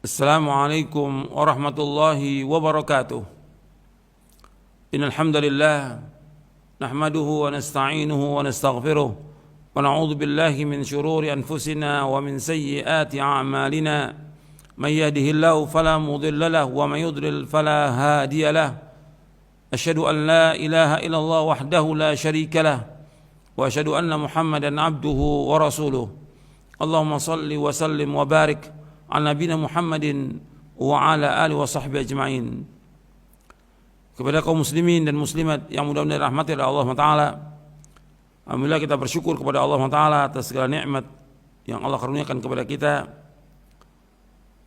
Assalamualaikum warahmatullahi wabarakatuh. Innal hamdalillah nahmaduhu wa nasta'inuhu wa nastaghfiruh wa na'udzu billahi min shururi anfusina wa min sayyiati a'malina. May yahdihillahu fala mudilla lahu wa may yudlil fala hadiya lahu. Asyhadu an la ilaha illallah wahdahu la syarika lahu wa asyhadu anna Muhammadan abduhu wa rasuluh. Allahumma shalli wa sallim wa barik ala nabiyina Muhammadin wa ala alihi wa sahbihi ajma'in. Kepada kaum muslimin dan muslimat yang mudah-mudahan dirahmati oleh Allah Ta'ala, alhamdulillah kita bersyukur kepada Allah Ta'ala atas segala nikmat yang Allah karuniakan kepada kita,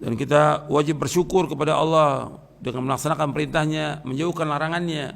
dan kita wajib bersyukur kepada Allah dengan melaksanakan perintahnya, menjauhkan larangannya.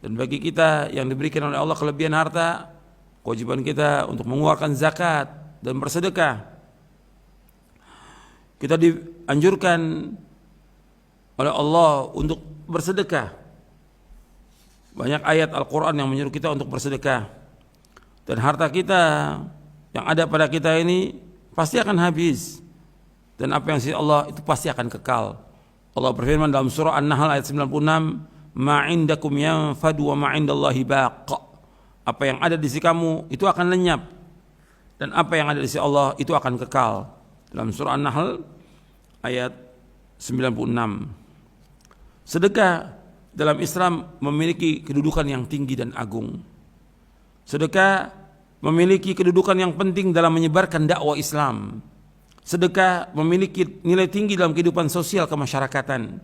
Dan bagi kita yang diberikan oleh Allah kelebihan harta, kewajiban kita untuk mengeluarkan zakat dan bersedekah. Kita dianjurkan oleh Allah untuk bersedekah. Banyak ayat Al-Quran yang menyuruh kita untuk bersedekah. Dan harta kita yang ada pada kita ini pasti akan habis. Dan apa yang disini Allah itu pasti akan kekal. Allah berfirman dalam surah An-Nahl ayat 96, "Ma indakum yanfadu wa ma indallahi baq." Apa yang ada di sisi kamu itu akan lenyap, dan apa yang ada di sisi Allah itu akan kekal. Dalam surah An-Nahl ayat 96. Sedekah dalam Islam memiliki kedudukan yang tinggi dan agung. Sedekah memiliki kedudukan yang penting dalam menyebarkan dakwah Islam. Sedekah memiliki nilai tinggi dalam kehidupan sosial kemasyarakatan.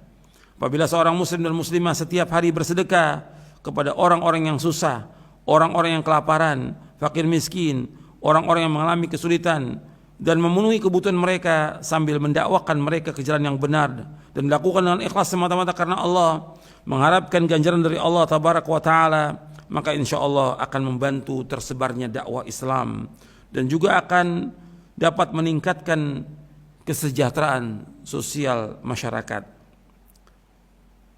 Apabila seorang muslim dan muslimah setiap hari bersedekah kepada orang-orang yang susah, orang-orang yang kelaparan, fakir miskin, orang-orang yang mengalami kesulitan, dan memenuhi kebutuhan mereka sambil mendakwakan mereka ke jalan yang benar, dan dilakukan dengan ikhlas semata-mata karena Allah, mengharapkan ganjaran dari Allah Tabaraka wa Ta'ala, maka insya Allah akan membantu tersebarnya dakwah Islam dan juga akan dapat meningkatkan kesejahteraan sosial masyarakat.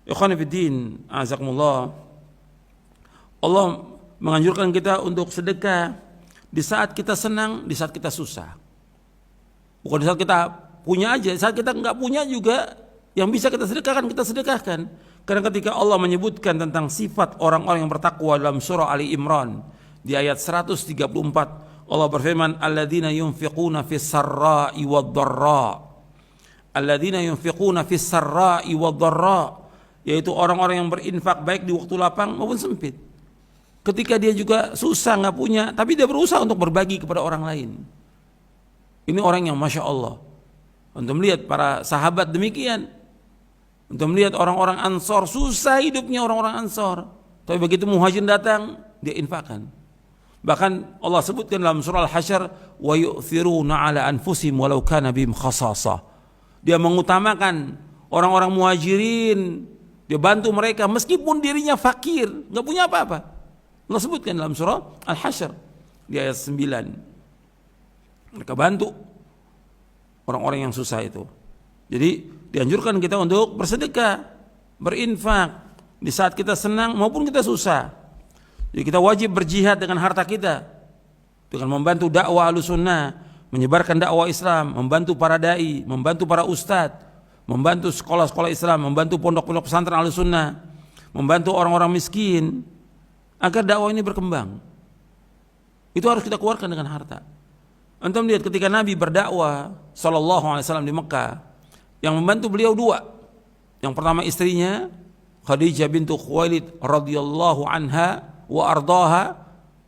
Ikhwan fillah, azakumullah, Allah menganjurkan kita untuk sedekah di saat kita senang, di saat kita susah. Bukan di saat kita punya aja, saat kita nggak punya juga yang bisa kita sedekahkan, kita sedekahkan. Karena ketika Allah menyebutkan tentang sifat orang-orang yang bertakwa dalam surah Ali Imran di ayat 134, Allah berfirman, "Alladzina yunfiquna fis sarra'i wad-dharra." Alladzina yunfiquna fis sarra'i wad-dharra, yaitu orang-orang yang berinfak baik di waktu lapang maupun sempit. Ketika dia juga susah, nggak punya, tapi dia berusaha untuk berbagi kepada orang lain. Ini orang yang Masya Allah. Untuk melihat para sahabat demikian, untuk melihat orang-orang Ansor, susah hidupnya orang-orang Ansor, tapi begitu Muhajirin datang, dia infakkan. Bahkan Allah sebutkan dalam surah Al-Hasyr, wa yu'thiruna ala anfusihim walau kana bihim khasasah. Dia mengutamakan orang-orang Muhajirin, dia bantu mereka meskipun dirinya fakir, nggak punya apa-apa. Allah sebutkan dalam surah Al-Hasyr di ayat 9. Mereka bantu orang-orang yang susah itu. Jadi dianjurkan kita untuk bersedekah, berinfak di saat kita senang maupun kita susah. Jadi kita wajib berjihad dengan harta kita, dengan membantu dakwah Ahlussunnah, menyebarkan dakwah Islam, membantu para dai, membantu para ustadz, membantu sekolah-sekolah Islam, membantu pondok-pondok pesantren Ahlussunnah, membantu orang-orang miskin agar dakwah ini berkembang. Itu harus kita keluarkan dengan harta. Antum lihat ketika Nabi berdakwah sallallahu alaihi wasallam di Mekah, yang membantu beliau dua. Yang pertama istrinya Khadijah bintu Khuwailid radhiyallahu anha wa ardaha,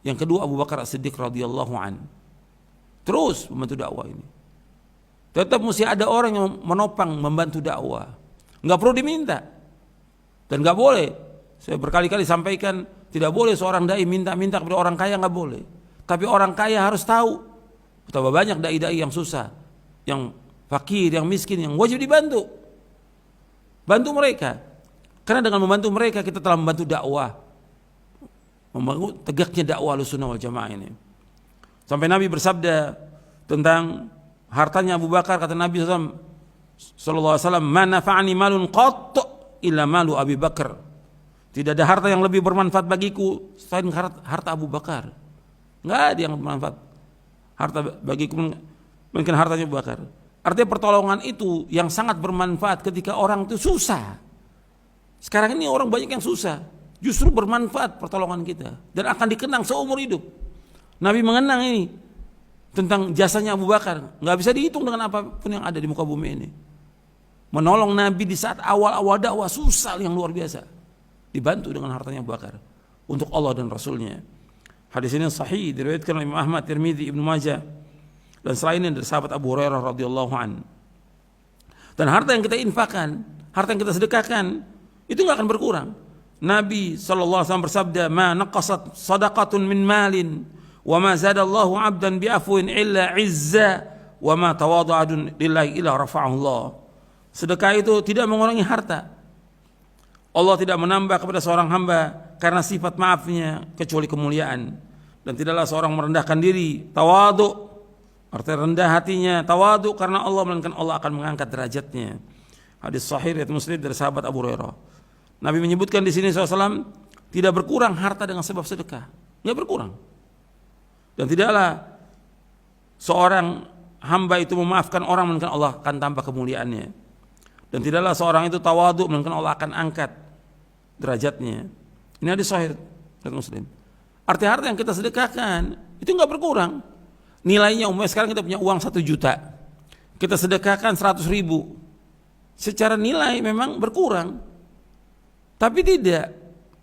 yang kedua Abu Bakar As-Siddiq radhiyallahu an. Terus membantu dakwah ini. Tetap mesti ada orang yang menopang membantu dakwah. Enggak perlu diminta. Dan enggak boleh. Saya berkali-kali sampaikan, tidak boleh seorang dai minta-minta kepada orang kaya, enggak boleh. Tapi orang kaya harus tahu betapa banyak dai-dai yang susah, yang fakir, yang miskin, yang wajib dibantu. Bantu mereka. Karena dengan membantu mereka kita telah membantu dakwah, membangun tegaknya dakwah Ahlussunnah wal Jamaah ini. Sampai Nabi bersabda tentang hartanya Abu Bakar, kata Nabi sallallahu alaihi wasallam, "Ma nafa'ani malun qat illa malu Abi Bakar." Tidak ada harta yang lebih bermanfaat bagiku selain harta Abu Bakar. Enggak ada yang bermanfaat harta bagiku mungkin hartanya Abu Bakar. Artinya pertolongan itu yang sangat bermanfaat ketika orang itu susah. Sekarang ini orang banyak yang susah, justru bermanfaat pertolongan kita dan akan dikenang seumur hidup. Nabi mengenang ini tentang jasanya Abu Bakar, nggak bisa dihitung dengan apapun yang ada di muka bumi ini. Menolong Nabi di saat awal-awal dakwah susah yang luar biasa, dibantu dengan hartanya Abu Bakar untuk Allah dan Rasulnya. Hadis ini sahih diriwayatkan oleh Imam Ahmad, Tirmidzi, Ibnu Majah dan selainnya dari sahabat Abu Hurairah radhiyallahu an. Dan harta yang kita infakkan, harta yang kita sedekahkan itu nggak akan berkurang. Nabi SAW bersabda, "Ma naqasat sadaqatun min malin, wa ma zadallahu 'abdan bi afwin illa 'izza, wa ma tawada'un lillahi illa rafa'ahu Allah." Sedekah itu tidak mengurangi harta. Allah tidak menambah kepada seorang hamba karena sifat maafnya kecuali kemuliaan. Dan tidaklah seorang merendahkan diri, tawadhu, artinya rendah hatinya, tawadhu karena Allah, melainkan Allah akan mengangkat derajatnya. Hadis sahih riwayat Muslim dari sahabat Abu Hurairah. Nabi menyebutkan di sini SAW, tidak berkurang harta dengan sebab sedekah, nggak berkurang. Dan tidaklah seorang hamba itu memaafkan orang, melainkan Allah akan tambah kemuliaannya. Dan tidaklah seorang itu tawadhu, melainkan Allah akan angkat derajatnya. Ini hadis sahih riwayat Muslim. Arti harta yang kita sedekahkan itu nggak berkurang. Nilainya umumnya sekarang kita punya uang 1 juta, kita sedekahkan 100.000, secara nilai memang berkurang, tapi tidak.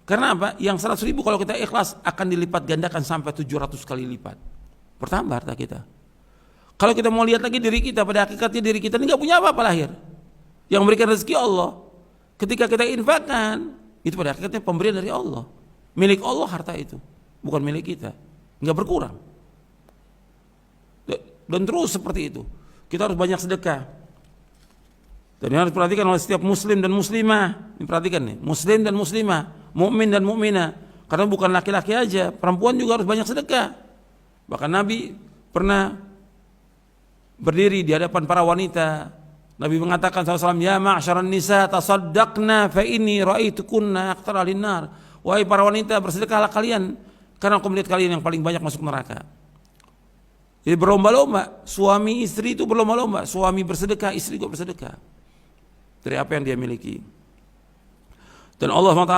Karena apa? Yang 100.000 kalau kita ikhlas akan dilipat gandakan sampai 700 kali lipat. Bertambah harta kita. Kalau kita mau lihat lagi diri kita, pada hakikatnya diri kita ini nggak punya apa-apa lahir. Yang memberikan rezeki Allah. Ketika kita infakkan, itu pada hakikatnya pemberian dari Allah. Milik Allah harta itu, bukan milik kita. Nggak berkurang. Dan terus seperti itu. Kita harus banyak sedekah. Dan ini harus diperhatikan oleh setiap muslim dan muslimah. Ini perhatikan nih, muslim dan muslimah, mukmin dan mukminah. Karena bukan laki-laki aja, perempuan juga harus banyak sedekah. Bahkan Nabi pernah berdiri di hadapan para wanita. Nabi mengatakan SAW, "Ya ma'syaran nisa tasaddaqna fa inni ra'aitukunna aktsara linnar." Wahai para wanita, bersedekahlah kalian karena aku melihat kalian yang paling banyak masuk neraka. Jadi berlomba-lomba, suami istri itu berlomba-lomba, suami bersedekah, istri juga bersedekah dari apa yang dia miliki. Dan Allah SWT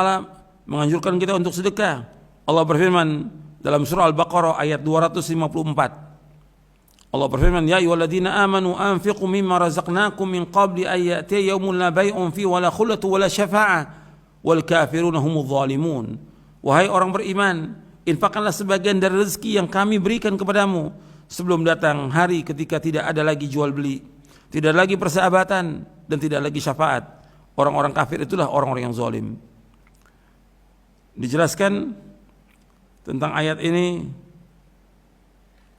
menganjurkan kita untuk sedekah. Allah berfirman dalam surah Al-Baqarah ayat 254. Allah berfirman, "Ya ayyuhalladzina amanu anfiqu mimma razaqnakum min qabli an ya'tiya yawmun la bay'un fi wala khullatu wala syafa'ah wal kafiruna humudz zalimun." Wahai orang beriman, infakkanlah sebagian dari rezeki yang kami berikan kepadamu sebelum datang hari ketika tidak ada lagi jual beli, tidak lagi persahabatan, dan tidak lagi syafaat. Orang-orang kafir itulah orang-orang yang zalim. Dijelaskan tentang ayat ini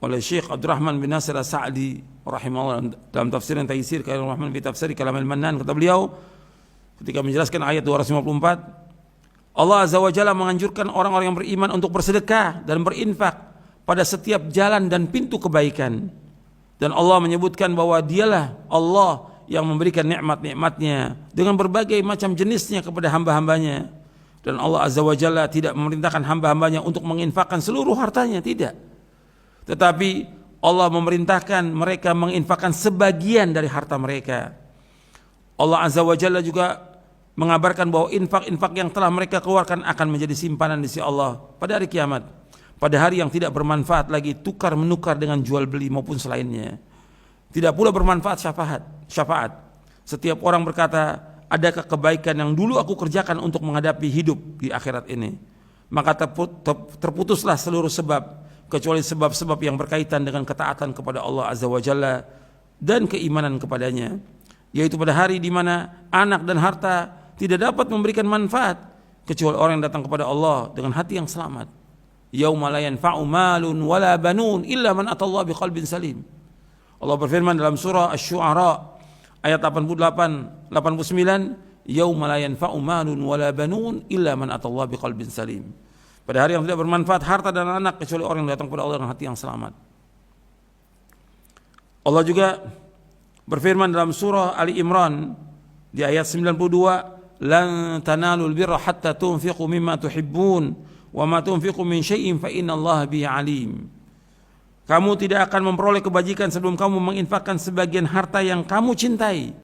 oleh Syekh Abdurrahman bin Nasir As-Sa'di rahimahullah dalam tafsir yang Taisir Kalam Rahman fi Tafsir Kalam Al-Mannan. Kata beliau ketika menjelaskan ayat 254, Allah Azza wa Jalla menganjurkan orang-orang yang beriman untuk bersedekah dan berinfak pada setiap jalan dan pintu kebaikan. Dan Allah menyebutkan bahwa dialah Allah yang memberikan nikmat-nikmatnya dengan berbagai macam jenisnya kepada hamba-hambanya. Dan Allah Azza wa Jalla tidak memerintahkan hamba-hambanya untuk menginfakkan seluruh hartanya, tidak. Tetapi Allah memerintahkan mereka menginfakkan sebagian dari harta mereka. Allah Azza wa Jalla juga mengabarkan bahwa infak-infak yang telah mereka keluarkan akan menjadi simpanan di sisi Allah pada hari kiamat, pada hari yang tidak bermanfaat lagi tukar menukar dengan jual beli maupun selainnya. Tidak pula bermanfaat syafaat. Setiap orang berkata, adakah kebaikan yang dulu aku kerjakan untuk menghadapi hidup di akhirat ini? Maka terputuslah seluruh sebab, kecuali sebab-sebab yang berkaitan dengan ketaatan kepada Allah Azza wa Jalla dan keimanan kepadanya, yaitu pada hari di mana anak dan harta tidak dapat memberikan manfaat kecuali orang yang datang kepada Allah dengan hati yang selamat. Yauma la yanfa'u malun wala banun illa man atallaha biqalbin salim. Allah berfirman dalam surah Asy-Syu'ara ayat 88 89, yauma la yanfa'u malun wala banun illa man atallaha biqalbin salim. Pada hari yang tidak bermanfaat harta dan anak kecuali orang yang datang kepada Allah dengan hati yang selamat. Allah juga berfirman dalam surah Ali Imran di ayat 92, lan tanalul birra hatta tunfiqu mimma tuhibbun wa ma tunfiqu min syai'in fa innallaha bihi alim. Kamu tidak akan memperoleh kebajikan sebelum kamu menginfakkan sebagian harta yang kamu cintai.